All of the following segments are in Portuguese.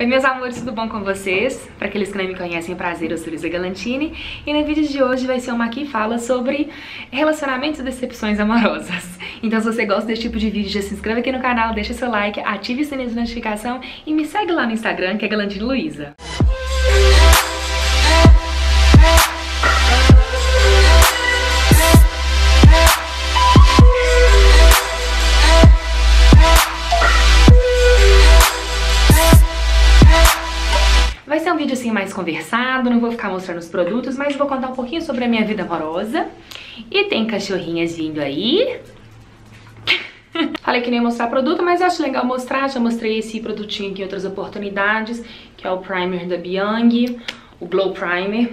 Oi meus amores, tudo bom com vocês? Para aqueles que não me conhecem, prazer, eu sou Luísa Galantini. E no vídeo de hoje vai ser uma que fala sobre relacionamentos e decepções amorosas. Então se você gosta desse tipo de vídeo, já se inscreve aqui no canal, deixa seu like, ative o sininho de notificação e me segue lá no Instagram, que é Galantini Luísa. Vai ser um vídeo assim mais conversado, não vou ficar mostrando os produtos, mas vou contar um pouquinho sobre a minha vida amorosa. E tem cachorrinhas vindo aí. Falei que não ia mostrar produto, mas acho legal mostrar. Já mostrei esse produtinho aqui em outras oportunidades, que é o primer da Biang, o Glow Primer.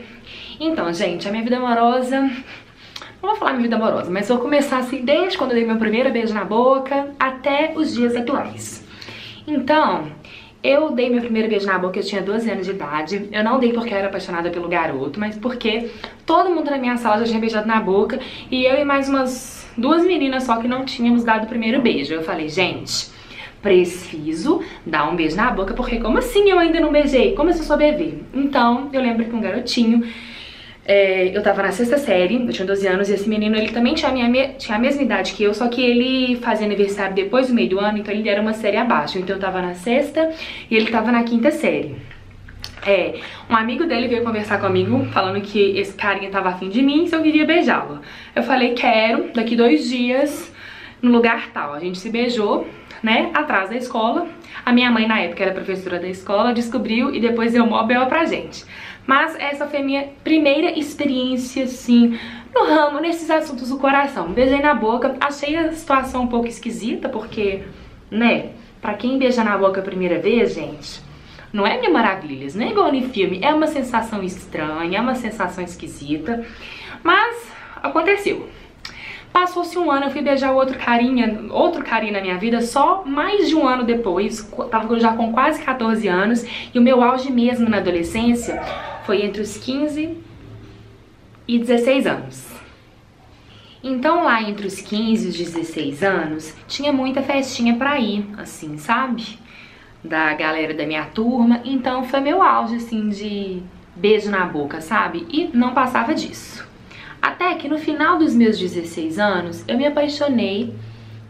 Então, gente, a minha vida amorosa... Não vou falar minha vida amorosa, mas vou começar assim desde quando eu dei meu primeiro beijo na boca até os dias atuais. Então... eu dei meu primeiro beijo na boca, eu tinha 12 anos de idade. Eu não dei porque eu era apaixonada pelo garoto, mas porque todo mundo na minha sala já tinha beijado na boca e eu e mais umas duas meninas só que não tínhamos dado o primeiro beijo. Eu falei, gente, preciso dar um beijo na boca, porque como assim eu ainda não beijei? Como se eu souber ver? Então, eu lembro que um garotinho... eu tava na sexta série, eu tinha 12 anos, e esse menino, ele também tinha a mesma idade que eu, só que ele fazia aniversário depois do meio do ano, então ele era uma série abaixo. Então eu tava na sexta e ele tava na quinta série. Um amigo dele veio conversar comigo, falando que esse carinha tava afim de mim, se eu queria beijá-lo. Eu falei, quero, daqui 2 dias, no lugar tal. A gente se beijou, né, atrás da escola. A minha mãe, na época, era professora da escola, descobriu e depois deu mó B.O. pra gente. Mas essa foi a minha primeira experiência, assim, no ramo, nesses assuntos do coração. Beijei na boca, achei a situação um pouco esquisita, porque, né, pra quem beija na boca a primeira vez, gente, não é mil maravilhas, não é igual no filme, é uma sensação estranha, é uma sensação esquisita, mas aconteceu. Passou-se um ano, eu fui beijar outro carinha na minha vida só mais de um ano depois, tava já com quase 14 anos, e o meu auge mesmo na adolescência foi entre os 15 e 16 anos. Então lá entre os 15 e os 16 anos, tinha muita festinha pra ir, assim, sabe? Da galera da minha turma, então foi meu auge, assim, de beijo na boca, sabe? E não passava disso. Até que no final dos meus 16 anos, eu me apaixonei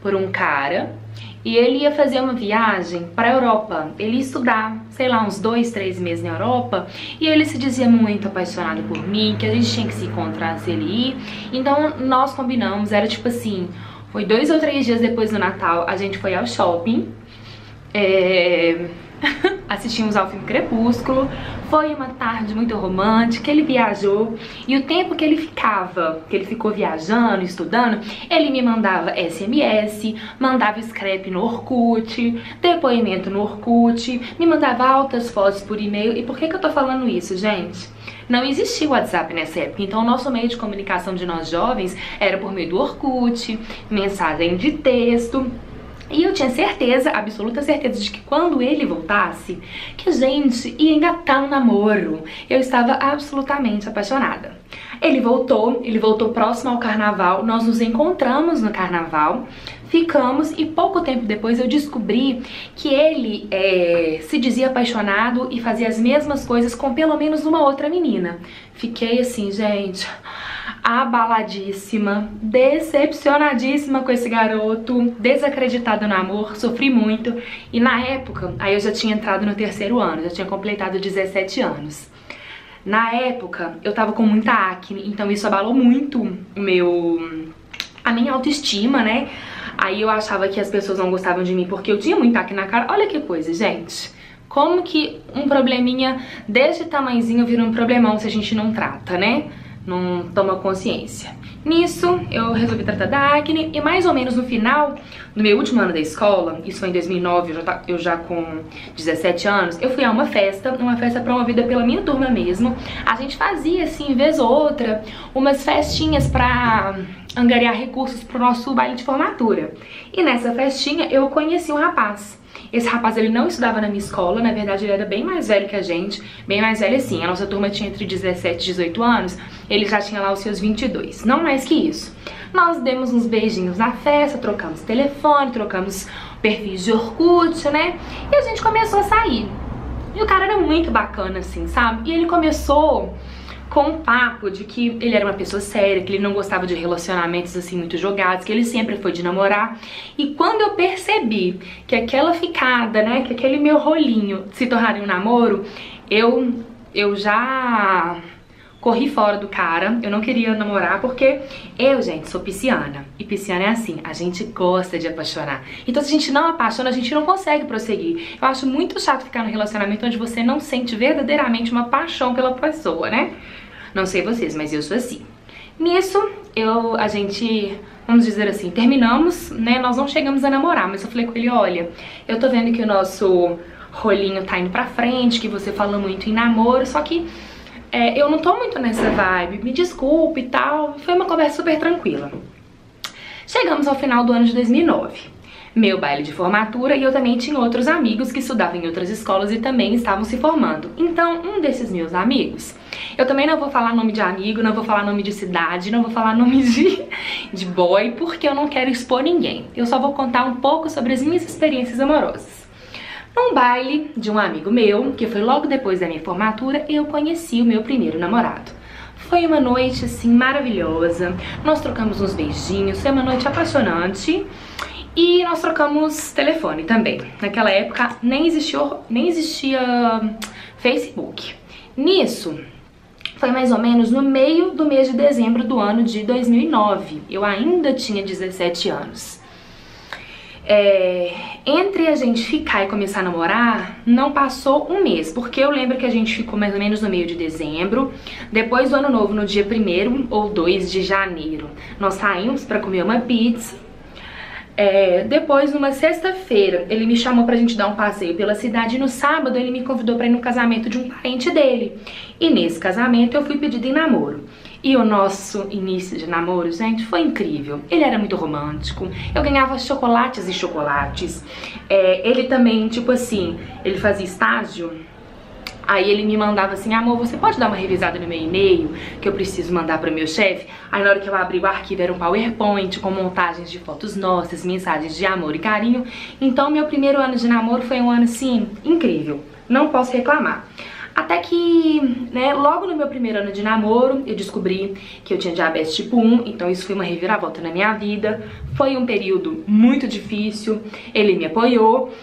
por um cara e ele ia fazer uma viagem pra Europa. Ele ia estudar, sei lá, uns 2, 3 meses na Europa, e ele se dizia muito apaixonado por mim, que a gente tinha que se encontrar se ele ir. Então nós combinamos, era tipo assim, foi 2 ou 3 dias depois do Natal, a gente foi ao shopping, assistimos ao filme Crepúsculo. Foi uma tarde muito romântica, ele viajou e o tempo que ele ficou viajando, estudando, ele me mandava SMS, mandava scrap no Orkut, depoimento no Orkut, me mandava altas fotos por e-mail. E por que eu tô falando isso, gente? Não existia o WhatsApp nessa época, então o nosso meio de comunicação de nós jovens era por meio do Orkut, mensagem de texto. E eu tinha certeza, absoluta certeza, de que quando ele voltasse, que a gente ia engatar um namoro. Eu estava absolutamente apaixonada. Ele voltou próximo ao carnaval, nós nos encontramos no carnaval, ficamos e pouco tempo depois eu descobri que ele se dizia apaixonado e fazia as mesmas coisas com pelo menos uma outra menina. Fiquei assim, gente... abaladíssima, decepcionadíssima com esse garoto, desacreditada no amor, sofri muito. E na época, aí eu já tinha entrado no 3º ano, já tinha completado 17 anos. Na época, eu tava com muita acne, então isso abalou muito a minha autoestima, né? Aí eu achava que as pessoas não gostavam de mim porque eu tinha muita acne na cara. Olha que coisa, gente. Como que um probleminha desse tamanhozinho vira um problemão se a gente não trata, né? Não toma consciência. Nisso, eu resolvi tratar da acne e mais ou menos no final do meu último ano da escola, isso foi em 2009, eu já com 17 anos, eu fui a uma festa promovida pela minha turma mesmo. A gente fazia, assim, vez ou outra, umas festinhas pra angariar recursos pro nosso baile de formatura. E nessa festinha eu conheci um rapaz. Esse rapaz, ele não estudava na minha escola, na verdade ele era bem mais velho que a gente, bem mais velho assim. A nossa turma tinha entre 17 e 18 anos, ele já tinha lá os seus 22, não mais que isso. Nós demos uns beijinhos na festa, trocamos telefone, trocamos perfis de Orkut, né? E a gente começou a sair. muito bacana, assim, sabe? E ele começou com um papo de que ele era uma pessoa séria, que ele não gostava de relacionamentos assim muito jogados, que ele sempre foi de namorar. E quando eu percebi que aquela ficada, né, que aquele meu rolinho se tornaria um namoro, eu já corri fora do cara. Eu não queria namorar porque eu, gente, sou pisciana. E pisciana é assim, a gente gosta de apaixonar. Então se a gente não apaixona, a gente não consegue prosseguir. Eu acho muito chato ficar num relacionamento onde você não sente verdadeiramente uma paixão pela pessoa, né? Não sei vocês, mas eu sou assim. Nisso, a gente, vamos dizer assim, terminamos, né? Nós não chegamos a namorar, mas eu falei com ele, olha, eu tô vendo que o nosso rolinho tá indo pra frente, que você fala muito em namoro, só que eu não tô muito nessa vibe, me desculpe e tal. Foi uma conversa super tranquila. Chegamos ao final do ano de 2009. Meu baile de formatura, e eu também tinha outros amigos que estudavam em outras escolas e também estavam se formando. Então, um desses meus amigos, eu também não vou falar nome de amigo, não vou falar nome de cidade, não vou falar nome de boy, porque eu não quero expor ninguém. Eu só vou contar um pouco sobre as minhas experiências amorosas. Num baile de um amigo meu, que foi logo depois da minha formatura, eu conheci o meu primeiro namorado. Foi uma noite, assim, maravilhosa. Nós trocamos uns beijinhos, foi uma noite apaixonante. E nós trocamos telefone também. Naquela época nem existia Facebook. Nisso, foi mais ou menos no meio do mês de dezembro do ano de 2009. Eu ainda tinha 17 anos. Entre a gente ficar e começar a namorar, não passou um mês, porque eu lembro que a gente ficou mais ou menos no meio de dezembro. Depois do ano novo, no dia 1º ou 2 de janeiro, nós saímos pra comer uma pizza. Depois, numa sexta-feira, ele me chamou pra gente dar um passeio pela cidade e no sábado ele me convidou pra ir no casamento de um parente dele. E nesse casamento eu fui pedida em namoro. E o nosso início de namoro, gente, foi incrível. Ele era muito romântico, eu ganhava chocolates e chocolates. Ele também, tipo assim, ele fazia estágio. Aí ele me mandava assim, amor, você pode dar uma revisada no meu e-mail que eu preciso mandar para o meu chefe? Aí na hora que eu abri o arquivo era um PowerPoint com montagens de fotos nossas, mensagens de amor e carinho. Então meu primeiro ano de namoro foi um ano assim, incrível, não posso reclamar. Até que, né, logo no meu primeiro ano de namoro, eu descobri que eu tinha diabetes tipo 1, então isso foi uma reviravolta na minha vida. Foi um período muito difícil, ele me apoiou.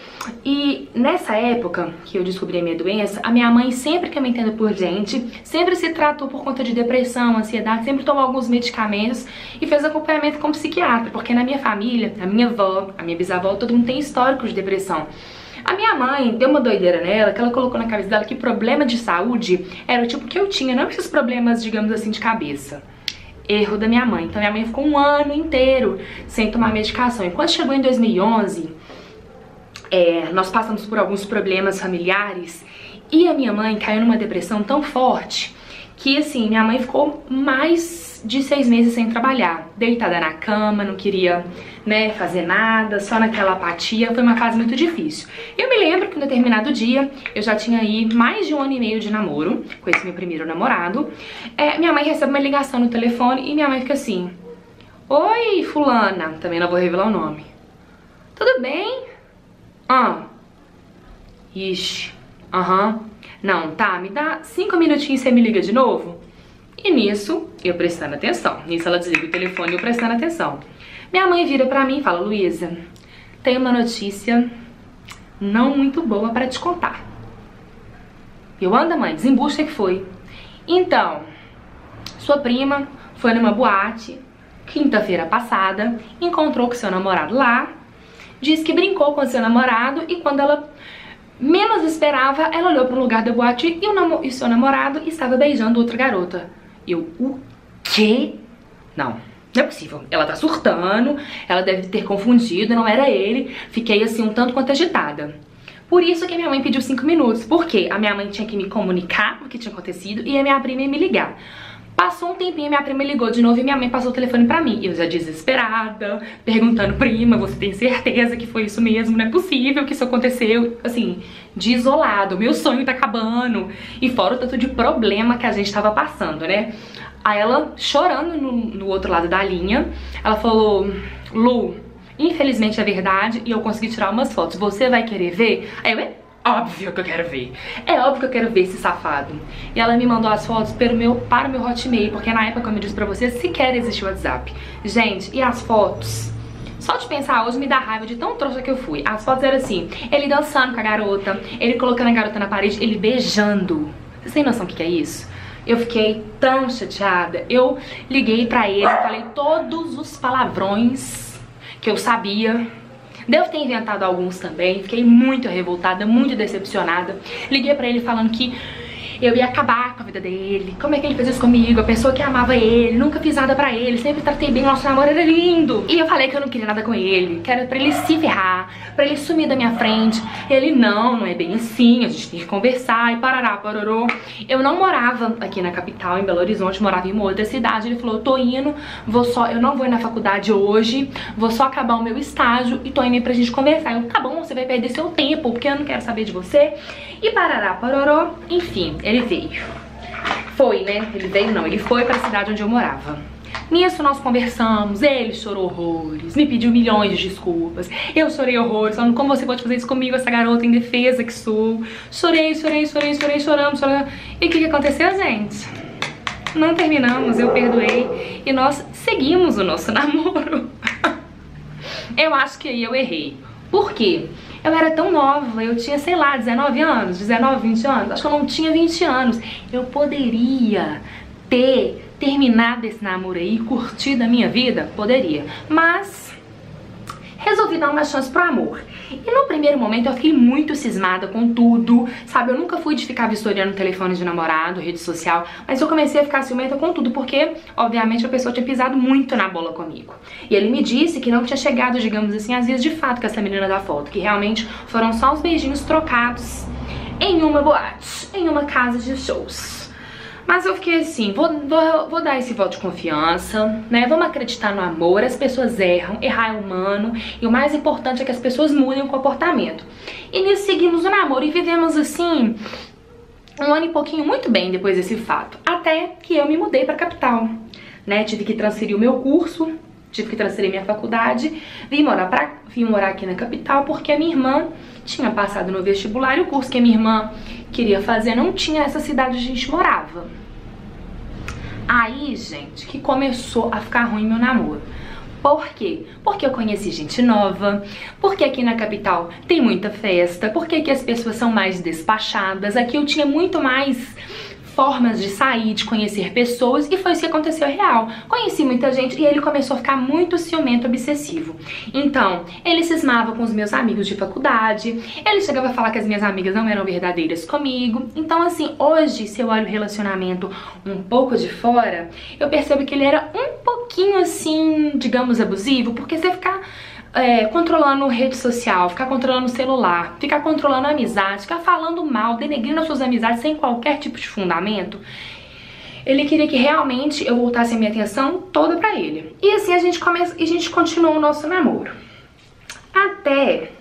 E nessa época que eu descobri a minha doença, a minha mãe, sempre que eu me entendo por gente, sempre se tratou por conta de depressão, ansiedade, sempre tomou alguns medicamentos e fez acompanhamento com psiquiatra, porque na minha família, a minha avó, a minha bisavó, todo mundo tem histórico de depressão. A minha mãe deu uma doideira nela, que ela colocou na cabeça dela que problema de saúde era o tipo que eu tinha, não esses problemas, digamos assim, de cabeça. Erro da minha mãe. Então minha mãe ficou um ano inteiro sem tomar medicação. E quando chegou em 2011, nós passamos por alguns problemas familiares e a minha mãe caiu numa depressão tão forte que, assim, minha mãe ficou mais de 6 meses sem trabalhar, deitada na cama, não queria, né, fazer nada, só naquela apatia. Foi uma fase muito difícil. Eu me lembro que um determinado dia, eu já tinha aí mais de 1 ano e meio de namoro com esse meu primeiro namorado. Minha mãe recebe uma ligação no telefone e minha mãe fica assim, oi, fulana, também não vou revelar o nome. Tudo bem? Ixi, não, tá, me dá 5 minutinhos e você me liga de novo? E nisso, eu prestando atenção. Nisso ela desliga o telefone e eu prestando atenção. Minha mãe vira pra mim e fala, Luísa, tem uma notícia não muito boa pra te contar. Eu, anda mãe, desembucha que foi. Então, sua prima foi numa boate, quinta-feira passada, encontrou com seu namorado lá, disse que brincou com seu namorado e quando ela menos esperava, ela olhou para um lugar da boate e seu namorado estava beijando outra garota. Eu, o quê? Não é possível. Ela tá surtando, ela deve ter confundido, não era ele. Fiquei assim um tanto quanto agitada. Por isso que a minha mãe pediu 5 minutos, porque a minha mãe tinha que me comunicar o que tinha acontecido e a minha prima ia me ligar. Passou um tempinho, minha prima ligou de novo e minha mãe passou o telefone pra mim. Eu já desesperada, perguntando, prima, você tem certeza que foi isso mesmo? Não é possível que isso aconteceu. Assim, desolado, meu sonho tá acabando. E fora o tanto de problema que a gente tava passando, né? Aí ela, chorando no outro lado da linha, ela falou, Lu, infelizmente é verdade e eu consegui tirar umas fotos. Você vai querer ver? Aí eu, óbvio que eu quero ver. É óbvio que eu quero ver esse safado. E ela me mandou as fotos para o meu Hotmail, porque na época, como eu disse pra vocês, sequer existia o WhatsApp. Gente, e as fotos? Só de pensar hoje me dá raiva de tão trouxa que eu fui. As fotos eram assim, ele dançando com a garota, ele colocando a garota na parede, ele beijando. Vocês têm noção do que é isso? Eu fiquei tão chateada. Eu liguei pra ele, falei todos os palavrões que eu sabia. Devo ter inventado alguns também. Fiquei muito revoltada, muito decepcionada. Liguei pra ele falando que eu ia acabar com a vida dele. Como é que ele fez isso comigo? A pessoa que amava ele, nunca fiz nada pra ele, sempre tratei bem, nosso namoro era lindo. E eu falei que eu não queria nada com ele, que era pra ele se ferrar, pra ele sumir da minha frente. Ele, não é bem assim, a gente tem que conversar e parará, parorô. Eu não morava aqui na capital, em Belo Horizonte, morava em uma outra cidade. Ele falou, eu tô indo, eu não vou ir na faculdade hoje, vou só acabar o meu estágio e tô indo aí pra gente conversar. Eu, tá bom, você vai perder seu tempo, porque eu não quero saber de você. E parará, parorô, enfim, ele veio. Foi, né? Ele veio não, ele foi pra cidade onde eu morava. Nisso nós conversamos, ele chorou horrores, me pediu milhões de desculpas. Eu chorei horrores, falando como você pode fazer isso comigo, essa garota indefesa que sou. Chorei, choramos. E o que aconteceu, gente? Não terminamos, eu perdoei e nós seguimos o nosso namoro. Eu acho que aí eu errei. Por quê? Eu era tão nova, eu tinha, sei lá, 19 anos, 19, 20 anos. Acho que eu não tinha 20 anos. Eu poderia ter terminado esse namoro aí, curtido a minha vida? Poderia. Mas resolvi dar uma chance pro amor. E no primeiro momento eu fiquei muito cismada com tudo, sabe? Eu nunca fui de ficar vistoriando telefone de namorado, rede social, mas eu comecei a ficar ciumenta com tudo, porque, obviamente, a pessoa tinha pisado muito na bola comigo. E ele me disse que não tinha chegado, digamos assim, às vezes de fato com essa menina da foto, que realmente foram só uns beijinhos trocados em uma boate, em uma casa de shows. Mas eu fiquei assim, vou dar esse voto de confiança, né? Vamos acreditar no amor, as pessoas erram, errar é humano. E o mais importante é que as pessoas mudem o comportamento. E nisso seguimos o namoro e vivemos assim, um ano e pouquinho muito bem depois desse fato. Até que eu me mudei pra capital, né? Tive que transferir o meu curso, tive que transferir minha faculdade. Vim morar aqui na capital porque a minha irmã tinha passado no vestibular e o curso que a minha irmã queria fazer não tinha essa cidade onde a gente morava. Aí, gente, que começou a ficar ruim meu namoro. Por quê? Porque eu conheci gente nova, porque aqui na capital tem muita festa, porque aqui as pessoas são mais despachadas, aqui eu tinha muito mais formas de sair, de conhecer pessoas, e foi isso que aconteceu real. Conheci muita gente e ele começou a ficar muito ciumento, obsessivo. Então, ele cismava com os meus amigos de faculdade, ele chegava a falar que as minhas amigas não eram verdadeiras comigo. Então, assim, hoje, se eu olho o relacionamento um pouco de fora, eu percebo que ele era um pouquinho, assim, digamos, abusivo, porque você ficar controlando rede social, ficar controlando o celular, ficar controlando a amizade, ficar falando mal, denegrindo as suas amizades sem qualquer tipo de fundamento. Ele queria que realmente eu voltasse a minha atenção toda pra ele. E assim a gente continuou o nosso namoro. Até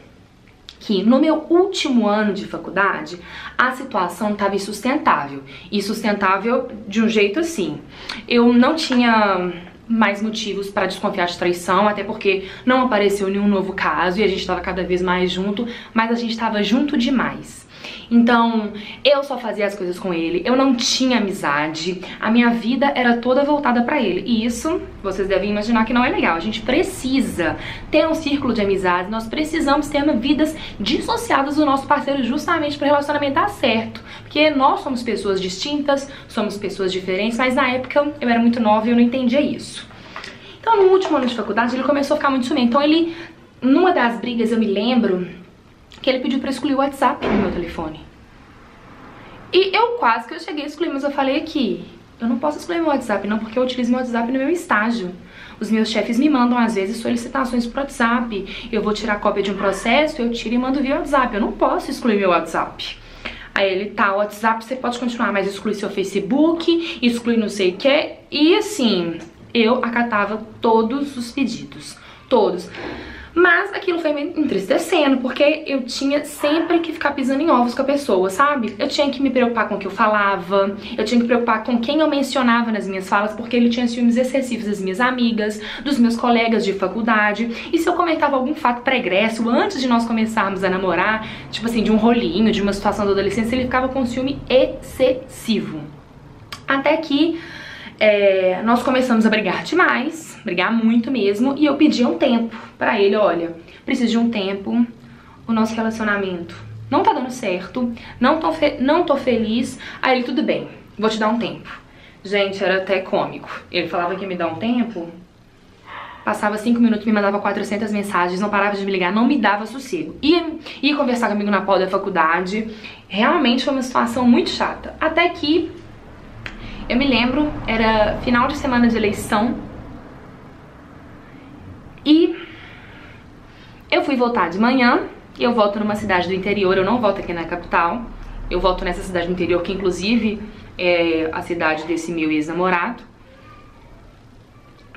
que no meu último ano de faculdade, a situação estava insustentável. Insustentável de um jeito assim. Eu não tinha mais motivos para desconfiar de traição, até porque não apareceu nenhum novo caso e a gente estava cada vez mais junto, mas a gente estava junto demais. Então, eu só fazia as coisas com ele, eu não tinha amizade, a minha vida era toda voltada pra ele. E isso, vocês devem imaginar que não é legal. A gente precisa ter um círculo de amizades, nós precisamos ter vidas dissociadas do nosso parceiro justamente para o relacionamento dar certo. Porque nós somos pessoas distintas, somos pessoas diferentes, mas na época eu era muito nova e eu não entendia isso. Então, no último ano de faculdade, ele começou a ficar muito ciumento. Então, ele, numa das brigas, eu me lembro que ele pediu pra excluir o WhatsApp no meu telefone. E eu quase que eu cheguei a excluir, mas eu falei aqui, eu não posso excluir meu WhatsApp não, porque eu utilizo meu WhatsApp no meu estágio. Os meus chefes me mandam, às vezes, solicitações pro WhatsApp. Eu vou tirar cópia de um processo, eu tiro e mando via WhatsApp. Eu não posso excluir meu WhatsApp. Aí ele, tá, o WhatsApp você pode continuar, mas exclui seu Facebook, exclui não sei o que. E assim, eu acatava todos os pedidos, todos. Mas aquilo foi me entristecendo, porque eu tinha sempre que ficar pisando em ovos com a pessoa, sabe? Eu tinha que me preocupar com o que eu falava, eu tinha que me preocupar com quem eu mencionava nas minhas falas, porque ele tinha ciúmes excessivos das minhas amigas, dos meus colegas de faculdade. E se eu comentava algum fato pregresso antes de nós começarmos a namorar, tipo assim, de um rolinho, de uma situação da adolescência, ele ficava com ciúme excessivo. Até que nós começamos a brigar demais, brigar muito mesmo, e eu pedi um tempo pra ele, olha, preciso de um tempo, o nosso relacionamento não tá dando certo, não tô feliz. Aí ele, tudo bem, vou te dar um tempo. Gente, era até cômico. Ele falava que ia me dar um tempo, passava 5 minutos, me mandava 400 mensagens, não parava de me ligar, não me dava sossego. Ia conversar comigo na porta da faculdade. Realmente foi uma situação muito chata. Até que eu me lembro, era final de semana de eleição, e eu fui voltar de manhã. Eu volto numa cidade do interior, eu não volto aqui na capital. Eu volto nessa cidade do interior, que inclusive é a cidade desse meu ex-namorado.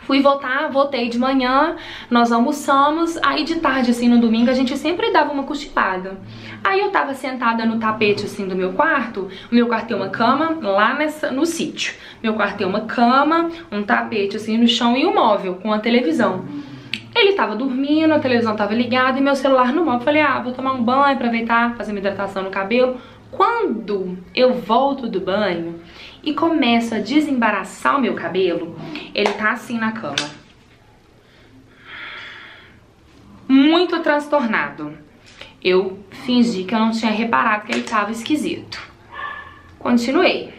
Fui voltar, voltei de manhã, nós almoçamos, aí de tarde, assim, no domingo, a gente sempre dava uma cochilada. Aí eu tava sentada no tapete, assim, do meu quarto. O meu quarto tem uma cama lá no sítio. Meu quarto tem uma cama, um tapete, assim, no chão e um móvel com a televisão. Ele tava dormindo, a televisão tava ligada e meu celular no móvel. Falei, vou tomar um banho, aproveitar, fazer uma hidratação no cabelo. Quando eu volto do banho e começo a desembaraçar o meu cabelo, ele tá assim na cama, muito transtornado. Eu fingi que eu não tinha reparado que ele tava esquisito. Continuei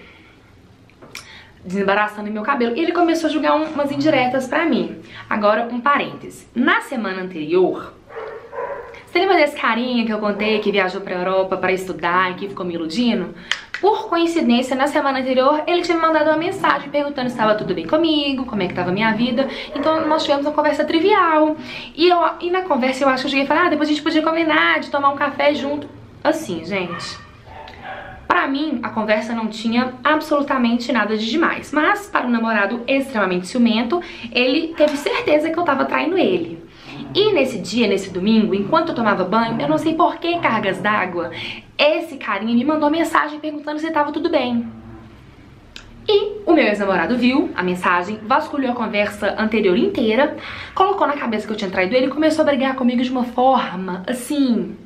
desembaraçando meu cabelo e ele começou a jogar umas indiretas pra mim. Agora, um parêntese. Na semana anterior, você lembra desse carinha que eu contei que viajou pra Europa pra estudar e que ficou me iludindo? Por coincidência, na semana anterior, ele tinha me mandado uma mensagem perguntando se estava tudo bem comigo, como é que tava a minha vida. Então nós tivemos uma conversa trivial. E na conversa eu acho que eu cheguei e falei, depois a gente podia combinar de tomar um café junto. Assim, gente, pra mim, a conversa não tinha absolutamente nada de demais. Mas para um namorado extremamente ciumento, ele teve certeza que eu tava traindo ele. E nesse dia, nesse domingo, enquanto eu tomava banho, eu não sei por que cargas d'água, esse carinha me mandou mensagem perguntando se tava tudo bem. E o meu ex-namorado viu a mensagem, vasculhou a conversa anterior inteira, colocou na cabeça que eu tinha traído ele e começou a brigar comigo de uma forma, assim...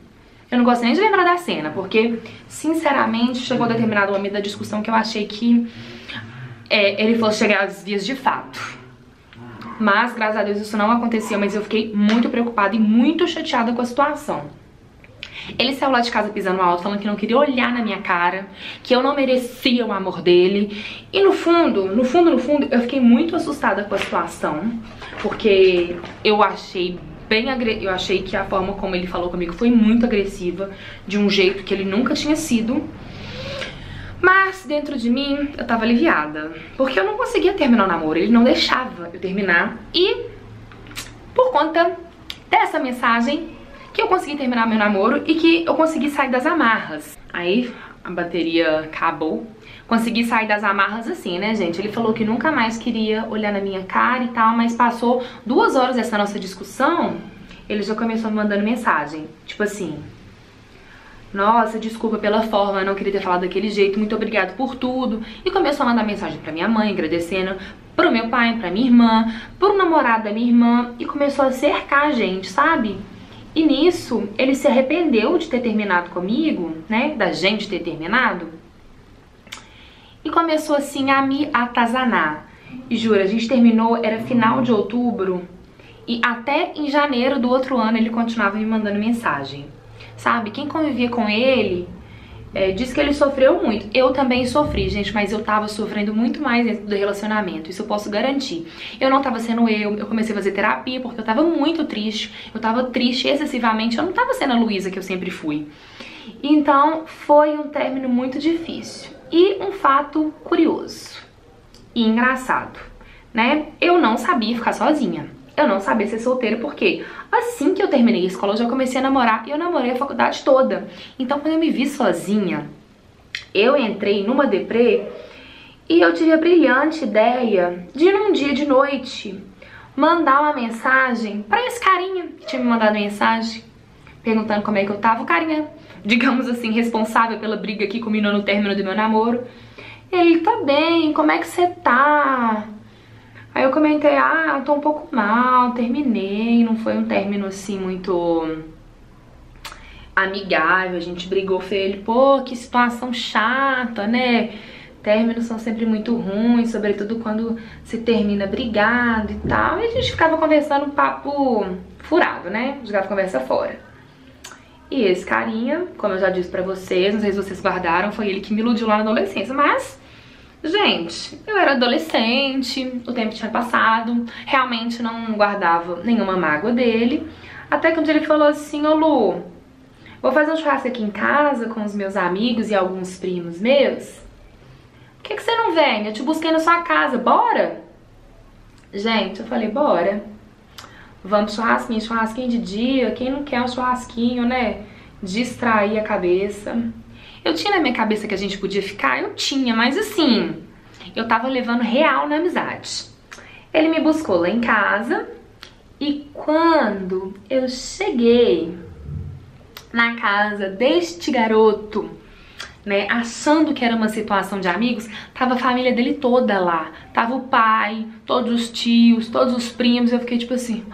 Eu não gosto nem de lembrar da cena, porque, sinceramente, chegou a determinado momento da discussão que eu achei que ele fosse chegar às vias de fato. Mas, graças a Deus, isso não aconteceu, mas eu fiquei muito preocupada e muito chateada com a situação. Ele saiu lá de casa pisando alto, falando que não queria olhar na minha cara, que eu não merecia o amor dele. E no fundo, eu fiquei muito assustada com a situação, porque eu achei que a forma como ele falou comigo foi muito agressiva, de um jeito que ele nunca tinha sido. Mas dentro de mim eu tava aliviada, porque eu não conseguia terminar o namoro, ele não deixava eu terminar. E por conta dessa mensagem que eu consegui terminar meu namoro e que eu consegui sair das amarras. Aí a bateria acabou. Consegui sair das amarras assim, né, gente? Ele falou que nunca mais queria olhar na minha cara e tal, mas passou 2 horas dessa nossa discussão, ele já começou me mandando mensagem, tipo assim: nossa, desculpa pela forma, eu não queria ter falado daquele jeito, muito obrigado por tudo. E começou a mandar mensagem pra minha mãe, agradecendo, pro meu pai, pra minha irmã, pro namorado da minha irmã, e começou a cercar a gente, sabe? E nisso, ele se arrependeu de ter terminado comigo, né, da gente ter terminado, e começou assim a me atazanar. E juro, a gente terminou, era final de outubro, e até em janeiro do outro ano ele continuava me mandando mensagem. Sabe, quem convivia com ele disse que ele sofreu muito. Eu também sofri, gente, mas eu tava sofrendo muito mais dentro do relacionamento, isso eu posso garantir. Eu não tava sendo eu comecei a fazer terapia porque eu tava muito triste, eu tava triste excessivamente, eu não tava sendo a Luísa que eu sempre fui. Então foi um término muito difícil. E um fato curioso e engraçado, né? Eu não sabia ficar sozinha. Eu não sabia ser solteira porque assim que eu terminei a escola eu já comecei a namorar e eu namorei a faculdade toda. Então quando eu me vi sozinha, eu entrei numa deprê e eu tive a brilhante ideia de num dia de noite mandar uma mensagem pra esse carinha que tinha me mandado mensagem, perguntando como é que eu tava. O carinha, digamos assim, responsável pela briga que culminou no término do meu namoro. Ele, tá bem, como é que você tá? Aí eu comentei, ah, eu tô um pouco mal, terminei, não foi um término assim muito amigável, a gente brigou feio. Ele, pô, que situação chata, né? Términos são sempre muito ruins, sobretudo quando se termina brigado e tal. E a gente ficava conversando um papo furado, né? Jogava conversa fora. E esse carinha, como eu já disse pra vocês, não sei se vocês guardaram, foi ele que me iludiu lá na adolescência. Mas, gente, eu era adolescente, o tempo tinha passado, realmente não guardava nenhuma mágoa dele. Até que um dia ele falou assim, ô Lu, vou fazer um churrasco aqui em casa com os meus amigos e alguns primos meus. Por que você não vem? Eu te busquei na sua casa, bora? Gente, eu falei, bora. Vamos churrasquinho de dia. Quem não quer um churrasquinho, né? Distrair a cabeça. Eu tinha na minha cabeça que a gente podia ficar? Eu tinha, mas assim, eu tava levando real na amizade. Ele me buscou lá em casa e quando eu cheguei na casa deste garoto, né, achando que era uma situação de amigos, tava a família dele toda lá. Tava o pai, todos os tios, todos os primos. Eu fiquei tipo assim,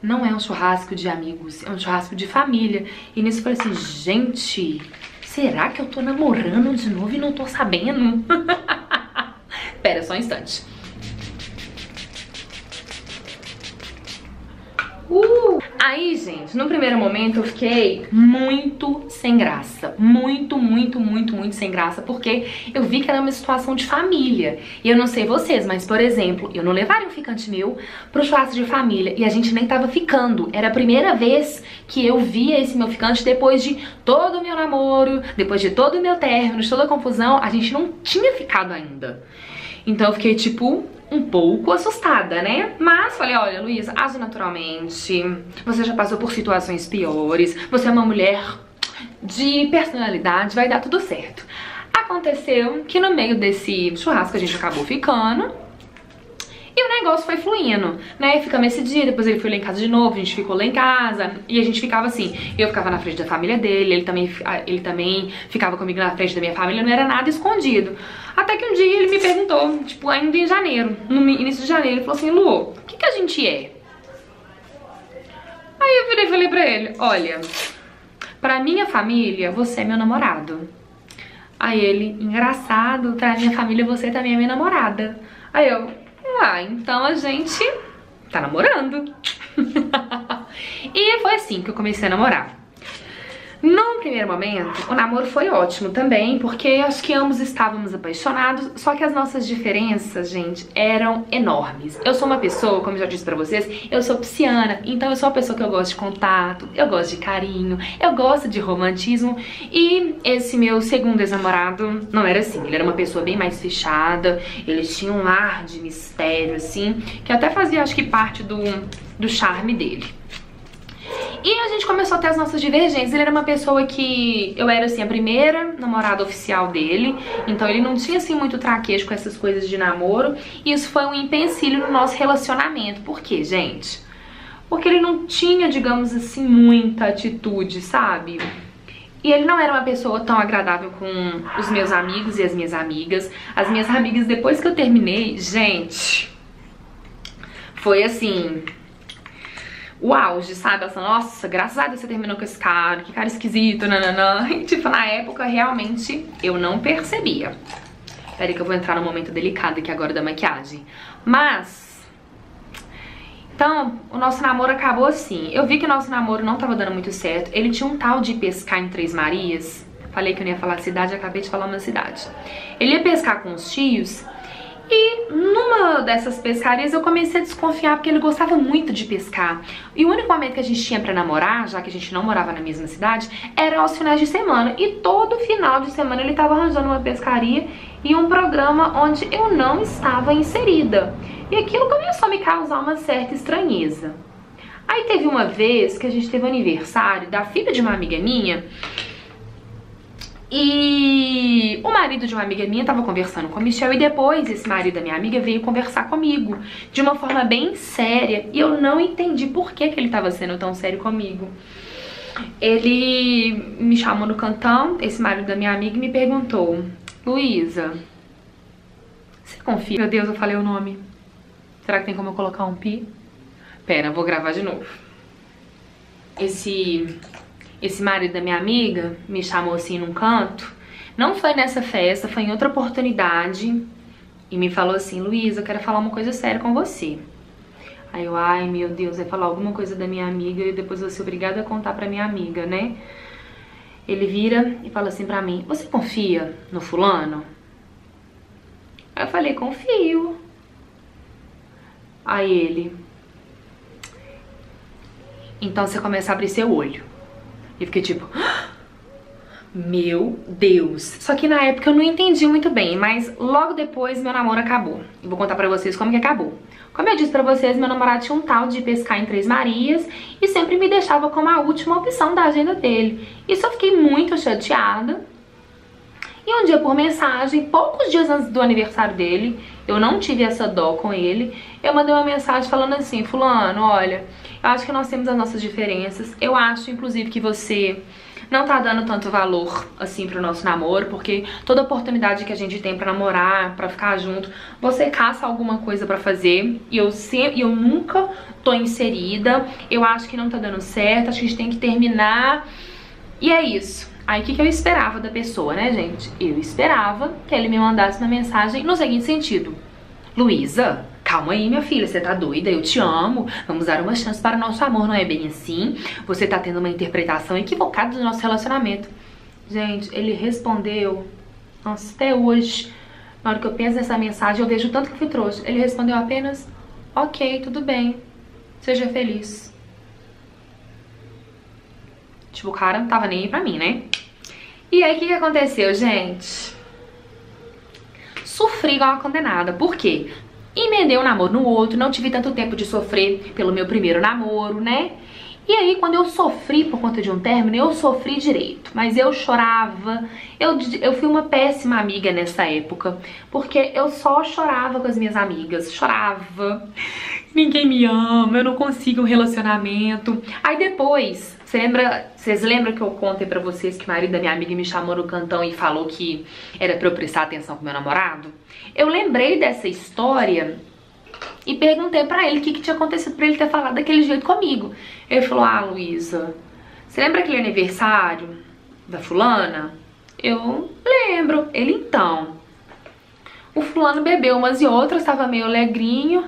não é um churrasco de amigos, é um churrasco de família. E nisso eu falei assim, gente, será que eu tô namorando de novo e não tô sabendo? Pera, só um instante. Aí, gente, no primeiro momento eu fiquei muito sem graça. Muito sem graça, porque eu vi que era uma situação de família. E eu não sei vocês, mas, por exemplo, eu não levaria um ficante meu pro churrasco de família e a gente nem tava ficando. Era a primeira vez que eu via esse meu ficante depois de todo o meu namoro, depois de todo o meu término, de toda a confusão, a gente não tinha ficado ainda. Então eu fiquei, tipo, um pouco assustada, né? Mas falei, olha, Luísa, age naturalmente. Você já passou por situações piores. Você é uma mulher de personalidade, vai dar tudo certo. Aconteceu que no meio desse churrasco a gente acabou ficando. E o negócio foi fluindo, né? Ficamos esse dia, depois ele foi lá em casa de novo, a gente ficou lá em casa. E a gente ficava assim, eu ficava na frente da família dele, ele também ficava comigo na frente da minha família, não era nada escondido. Até que um dia ele me perguntou, tipo, ainda em janeiro, no início de janeiro, ele falou assim, Lu, o que a gente é? Aí eu virei e falei pra ele, olha, pra minha família, você é meu namorado. Aí ele, engraçado, pra minha família você também é minha namorada. Aí eu, ah, então a gente tá namorando. E foi assim que eu comecei a namorar. Num primeiro momento, o namoro foi ótimo também, porque acho que ambos estávamos apaixonados, só que as nossas diferenças, gente, eram enormes. Eu sou uma pessoa, como eu já disse pra vocês, eu sou pisciana, então eu sou uma pessoa que eu gosto de contato, eu gosto de carinho, eu gosto de romantismo, e esse meu segundo ex-namorado não era assim, ele era uma pessoa bem mais fechada, ele tinha um ar de mistério, assim, que até fazia, acho que, parte do charme dele. E a gente começou a ter as nossas divergências. Ele era uma pessoa que eu era, assim, a primeira namorada oficial dele. Então ele não tinha, assim, muito traquejo com essas coisas de namoro. E isso foi um empecilho no nosso relacionamento. Por quê, gente? Porque ele não tinha, digamos assim, muita atitude, sabe? E ele não era uma pessoa tão agradável com os meus amigos e as minhas amigas. As minhas amigas, depois que eu terminei, gente, foi assim... o auge, sabe? Ela falou, nossa, graças a Deus você terminou com esse cara, que cara esquisito, nananã. E, tipo, na época, realmente, eu não percebia. Peraí que eu vou entrar num momento delicado aqui agora da maquiagem. Mas... então, o nosso namoro acabou assim. Eu vi que o nosso namoro não tava dando muito certo. Ele tinha um tal de pescar em Três Marias. Falei que eu não ia falar cidade, acabei de falar uma cidade. Ele ia pescar com os tios... e numa dessas pescarias eu comecei a desconfiar porque ele gostava muito de pescar. E o único momento que a gente tinha pra namorar, já que a gente não morava na mesma cidade, era aos finais de semana. E todo final de semana ele tava arranjando uma pescaria e um programa onde eu não estava inserida. E aquilo começou a me causar uma certa estranheza. Aí teve uma vez que a gente teve o aniversário da filha de uma amiga minha. E que o marido de uma amiga minha tava conversando com a Michelle e depois esse marido da minha amiga veio conversar comigo de uma forma bem séria e eu não entendi por que ele tava sendo tão sério comigo. Ele me chamou no cantão, esse marido da minha amiga, e me perguntou: Luísa, você confia? Meu Deus, eu falei o nome. Será que tem como eu colocar um pi? Pera, eu vou gravar de novo. Esse marido da minha amiga me chamou assim num canto. Não foi nessa festa, foi em outra oportunidade. E me falou assim: Luísa, eu quero falar uma coisa séria com você. Aí eu, ai meu Deus, vai falar alguma coisa da minha amiga e depois eu vou ser obrigada a contar pra minha amiga, né? Ele vira e fala assim pra mim: você confia no fulano? Aí eu falei: confio. Aí ele: então você começa a abrir seu olho. E eu fiquei tipo: meu Deus. Só que na época eu não entendi muito bem, mas logo depois meu namoro acabou. E vou contar pra vocês como que acabou. Como eu disse pra vocês, meu namorado tinha um tal de pescar em Três Marias e sempre me deixava como a última opção da agenda dele. Isso eu fiquei muito chateada. E um dia por mensagem, poucos dias antes do aniversário dele, eu não tive essa dó com ele, eu mandei uma mensagem falando assim: fulano, olha, eu acho que nós temos as nossas diferenças, eu acho inclusive que você não tá dando tanto valor assim pro nosso namoro, porque toda oportunidade que a gente tem pra namorar, pra ficar junto, você caça alguma coisa pra fazer e eu nunca tô inserida, eu acho que não tá dando certo, acho que a gente tem que terminar. E é isso. Aí o que eu esperava da pessoa, né, gente? Eu esperava que ele me mandasse uma mensagem no seguinte sentido: Luísa, calma aí, minha filha, você tá doida? Eu te amo, vamos dar uma chance para o nosso amor, não é bem assim? Você tá tendo uma interpretação equivocada do nosso relacionamento. Gente, ele respondeu, nossa, até hoje, na hora que eu penso nessa mensagem, eu vejo o tanto que eu fui trouxa. Ele respondeu apenas: ok, tudo bem, seja feliz. Tipo, o cara não tava nem aí pra mim, né? E aí, o que aconteceu, gente? Sofri igual uma condenada. Por quê? Emendei um namoro no outro, não tive tanto tempo de sofrer pelo meu primeiro namoro, né? E aí, quando eu sofri por conta de um término, eu sofri direito. Mas eu chorava, eu fui uma péssima amiga nessa época, porque eu só chorava com as minhas amigas, chorava. Ninguém me ama, eu não consigo um relacionamento. Aí depois, vocês lembram que eu contei pra vocês que o marido da minha amiga me chamou no cantão e falou que era pra eu prestar atenção com meu namorado? Eu lembrei dessa história e perguntei pra ele o que tinha acontecido pra ele ter falado daquele jeito comigo. Ele falou: ah, Luísa, você lembra aquele aniversário da fulana? Eu lembro. Ele: então, o fulano bebeu umas e outras, tava meio alegrinho.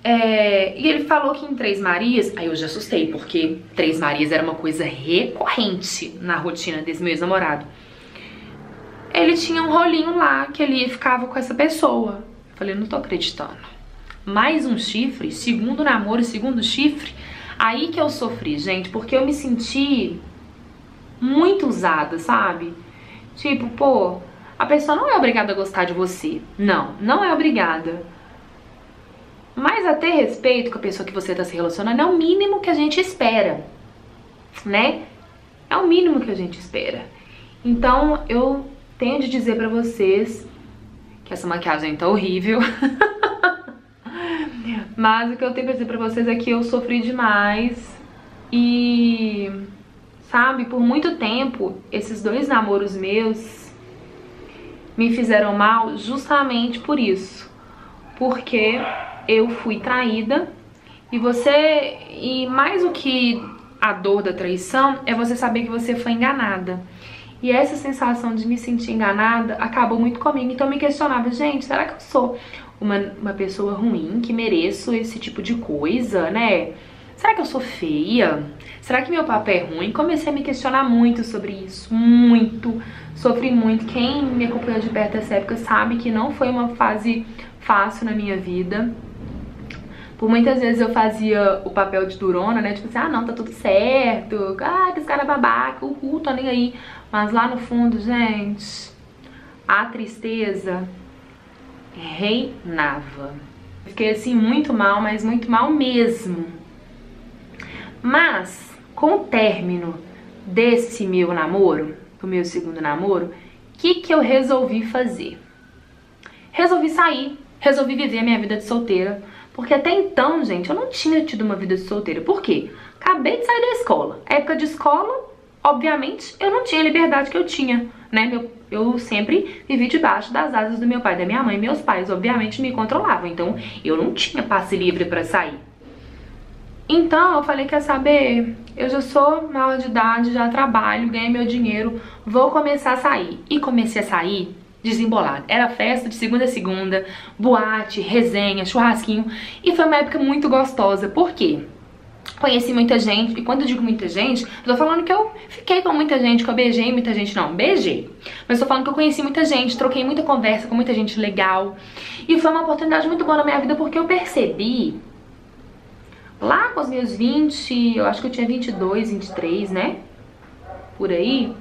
E ele falou que em Três Marias, aí eu já assustei, porque Três Marias era uma coisa recorrente na rotina desse meu ex-namorado. Ele tinha um rolinho lá, que ele ficava com essa pessoa. Eu falei: não tô acreditando. Mais um chifre, segundo namoro, segundo chifre. Aí que eu sofri, gente, porque eu me senti muito usada, sabe? Tipo, pô, a pessoa não é obrigada a gostar de você. Não, não é obrigada. Mas a ter respeito com a pessoa que você tá se relacionando é o mínimo que a gente espera, né? É o mínimo que a gente espera. Então eu tenho de dizer pra vocês que essa maquiagem tá horrível. Mas o que eu tenho pra dizer pra vocês é que eu sofri demais. E, sabe, por muito tempo, esses dois namoros meus me fizeram mal justamente por isso. Porque eu fui traída e mais do que a dor da traição é você saber que você foi enganada. E essa sensação de me sentir enganada acabou muito comigo. Então eu me questionava: gente, será que eu sou uma pessoa ruim, que mereço esse tipo de coisa, né? Será que eu sou feia? Será que meu papel é ruim? Comecei a me questionar muito sobre isso, muito. Sofri muito. Quem me acompanhou de perto dessa época sabe que não foi uma fase fácil na minha vida. Por muitas vezes eu fazia o papel de durona, né? Tipo assim: ah, não, tá tudo certo. Ah, que esse cara é babaca. Tô nem aí. Mas lá no fundo, gente, a tristeza reinava. Fiquei assim muito mal, mas muito mal mesmo. Mas com o término desse meu namoro, do meu segundo namoro, o que eu resolvi fazer? Resolvi sair, resolvi viver a minha vida de solteira. Porque até então, gente, eu não tinha tido uma vida de solteira. Por quê? Acabei de sair da escola. Época de escola, obviamente, eu não tinha a liberdade que eu tinha, né? Eu sempre vivi debaixo das asas do meu pai e da minha mãe. Meus pais, obviamente, me controlavam. Então, eu não tinha passe livre pra sair. Então, eu falei, quer saber? Eu já sou maior de idade, já trabalho, ganhei meu dinheiro, vou começar a sair. E comecei a sair desembolado. Era festa de segunda a segunda, boate, resenha, churrasquinho. E foi uma época muito gostosa. Por quê? Conheci muita gente, e quando eu digo muita gente, eu tô falando que eu fiquei com muita gente, que eu beijei muita gente, não, beijei. Mas tô falando que eu conheci muita gente, troquei muita conversa com muita gente legal. E foi uma oportunidade muito boa na minha vida, porque eu percebi, lá com os meus 20, eu acho que eu tinha 22, 23, né? Por aí,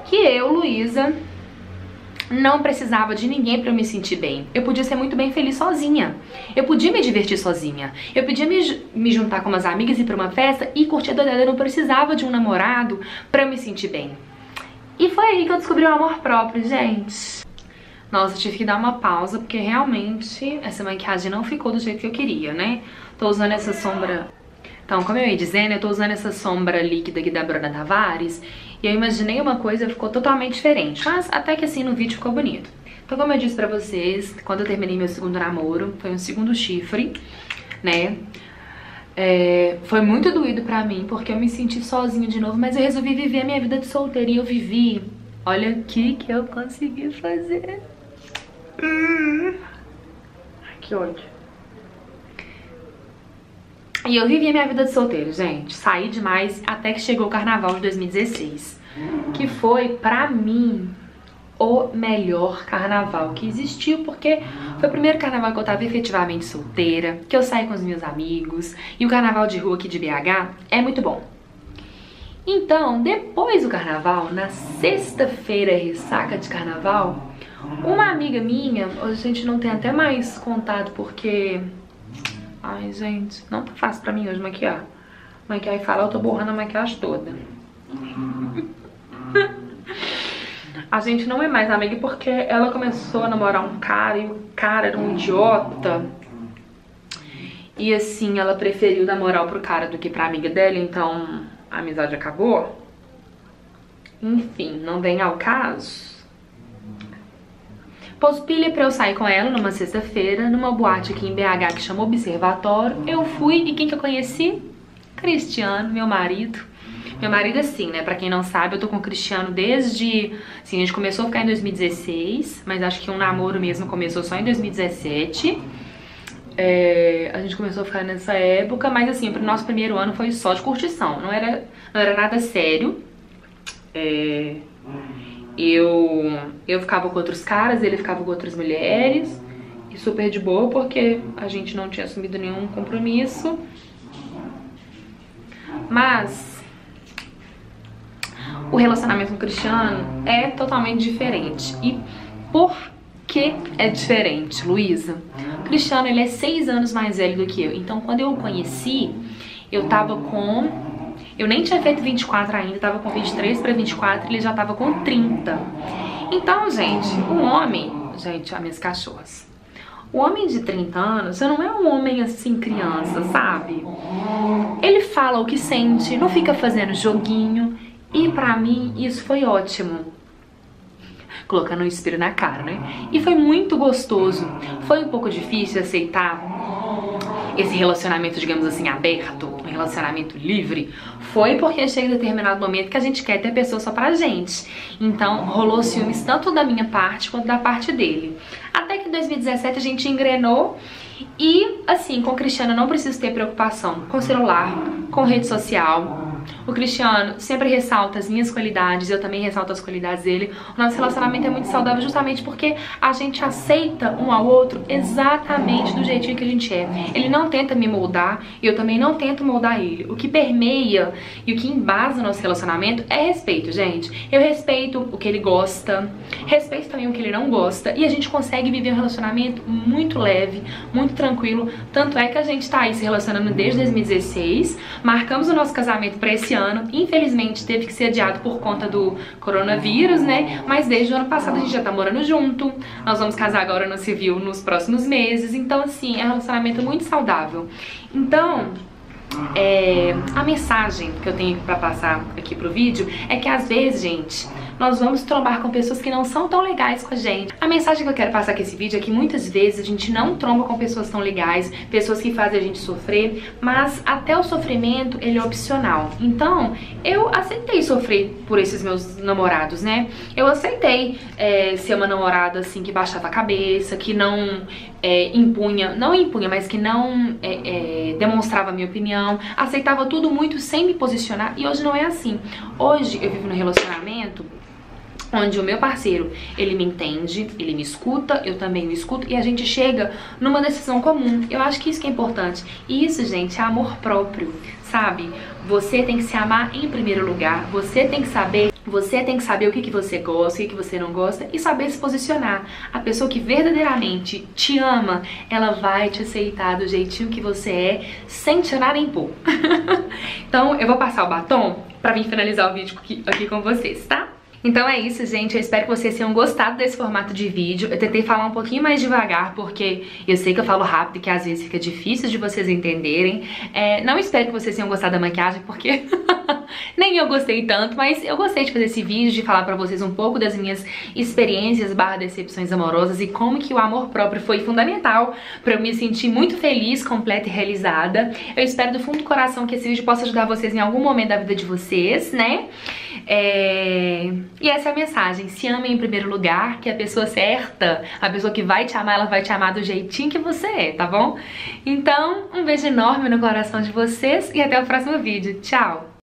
que eu, Luísa, não precisava de ninguém pra eu me sentir bem. Eu podia ser muito bem feliz sozinha. Eu podia me divertir sozinha. Eu podia me juntar com umas amigas e ir pra uma festa e curtir a doidada. Eu não precisava de um namorado pra eu me sentir bem. E foi aí que eu descobri o amor próprio, gente. Nossa, eu tive que dar uma pausa, porque realmente essa maquiagem não ficou do jeito que eu queria, né? Tô usando essa sombra... Então, como eu ia dizendo, eu tô usando essa sombra líquida aqui da Bruna Tavares. E eu imaginei uma coisa, ficou totalmente diferente. Mas até que assim no vídeo ficou bonito. Então, como eu disse pra vocês, quando eu terminei meu segundo namoro, foi um segundo chifre, né? Foi muito doído pra mim, porque eu me senti sozinha de novo. Mas eu resolvi viver a minha vida de solteira e eu vivi. Olha aqui que eu consegui fazer. Ai, que ódio. E eu vivi a minha vida de solteiro, gente. Saí demais até que chegou o carnaval de 2016. Que foi, pra mim, o melhor carnaval que existiu. Porque foi o primeiro carnaval que eu tava efetivamente solteira. Que eu saí com os meus amigos. E o carnaval de rua aqui de BH é muito bom. Então, depois do carnaval, na sexta-feira, ressaca de carnaval, uma amiga minha, hoje a gente não tem até mais contato porque... Ai, gente, não tá fácil pra mim hoje maquiar. Maquiar e falar, eu tô borrando a maquiagem toda. A gente não é mais amiga porque ela começou a namorar um cara e o cara era um idiota. E assim, ela preferiu dar moral pro cara do que pra amiga dela, então a amizade acabou. Enfim, não vem ao caso. Pôs pilha pra eu sair com ela numa sexta-feira, numa boate aqui em BH que chama Observatório. Eu fui e quem que eu conheci? Cristiano, meu marido. Meu marido assim, né, pra quem não sabe, eu tô com o Cristiano desde... Assim, a gente começou a ficar em 2016, mas acho que um namoro mesmo começou só em 2017. A gente começou a ficar nessa época, mas assim, pro nosso primeiro ano foi só de curtição, não era nada sério. Eu ficava com outros caras, ele ficava com outras mulheres, e super de boa, porque a gente não tinha assumido nenhum compromisso. Mas o relacionamento com o Cristiano é totalmente diferente. E por que é diferente, Luísa? O Cristiano, ele é 6 anos mais velho do que eu. Então, quando eu o conheci, eu tava com... Eu nem tinha feito 24 ainda, tava com 23 pra 24, ele já tava com 30. Então, gente, um homem... Gente, as minhas cachorras. O homem de 30 anos já não é um homem assim, criança, sabe? Ele fala o que sente, não fica fazendo joguinho. E pra mim, isso foi ótimo. Colocando um espelho na cara, né? E foi muito gostoso. Foi um pouco difícil aceitar esse relacionamento, digamos assim, aberto, um relacionamento livre. Foi porque chega em determinado momento que a gente quer ter a pessoa só pra gente. Então rolou ciúmes tanto da minha parte quanto da parte dele. Até que em 2017 a gente engrenou. E assim, com o Cristiano eu não preciso ter preocupação com celular, com rede social. O Cristiano sempre ressalta as minhas qualidades, eu também ressalto as qualidades dele. O nosso relacionamento é muito saudável justamente porque a gente aceita um ao outro exatamente do jeitinho que a gente é. Ele não tenta me moldar e eu também não tento moldar ele. O que permeia e o que embasa o nosso relacionamento é respeito, gente. Eu respeito o que ele gosta, respeito também o que ele não gosta, e a gente consegue viver um relacionamento muito leve, muito tranquilo. Tanto é que a gente tá aí se relacionando desde 2016, marcamos o nosso casamento pra esse ano. Infelizmente teve que ser adiado por conta do coronavírus, né? Mas desde o ano passado a gente já tá morando junto. Nós vamos casar agora no civil nos próximos meses. Então, assim, é um relacionamento muito saudável. Então, a mensagem que eu tenho pra passar aqui pro vídeo é que às vezes, gente, nós vamos trombar com pessoas que não são tão legais com a gente. A mensagem que eu quero passar com esse vídeo é que muitas vezes a gente não tromba com pessoas tão legais, pessoas que fazem a gente sofrer, mas até o sofrimento, ele é opcional. Então, eu aceitei sofrer por esses meus namorados, né? Eu aceitei ser uma namorada, assim, que baixava a cabeça, que não mas que não demonstrava a minha opinião, aceitava tudo muito sem me posicionar, e hoje não é assim. Hoje eu vivo num relacionamento onde o meu parceiro, ele me entende, ele me escuta, eu também o escuto, e a gente chega numa decisão comum. Eu acho que isso que é importante. E isso, gente, é amor próprio, sabe? Você tem que se amar em primeiro lugar, você tem que saber o que você gosta, o que você não gosta, e saber se posicionar. A pessoa que verdadeiramente te ama, ela vai te aceitar do jeitinho que você é, sem tirar nem pôr. Então eu vou passar o batom pra vir finalizar o vídeo aqui com vocês, tá? Então é isso, gente, eu espero que vocês tenham gostado desse formato de vídeo. Eu tentei falar um pouquinho mais devagar, porque eu sei que eu falo rápido e que às vezes fica difícil de vocês entenderem. Não espero que vocês tenham gostado da maquiagem, porque nem eu gostei tanto, mas eu gostei de fazer esse vídeo, de falar pra vocês um pouco das minhas experiências / decepções amorosas e como que o amor próprio foi fundamental pra eu me sentir muito feliz, completa e realizada. Eu espero do fundo do coração que esse vídeo possa ajudar vocês em algum momento da vida de vocês, né? E essa é a mensagem: se amem em primeiro lugar, que a pessoa certa, a pessoa que vai te amar, ela vai te amar do jeitinho que você é, tá bom? Então, um beijo enorme no coração de vocês e até o próximo vídeo. Tchau!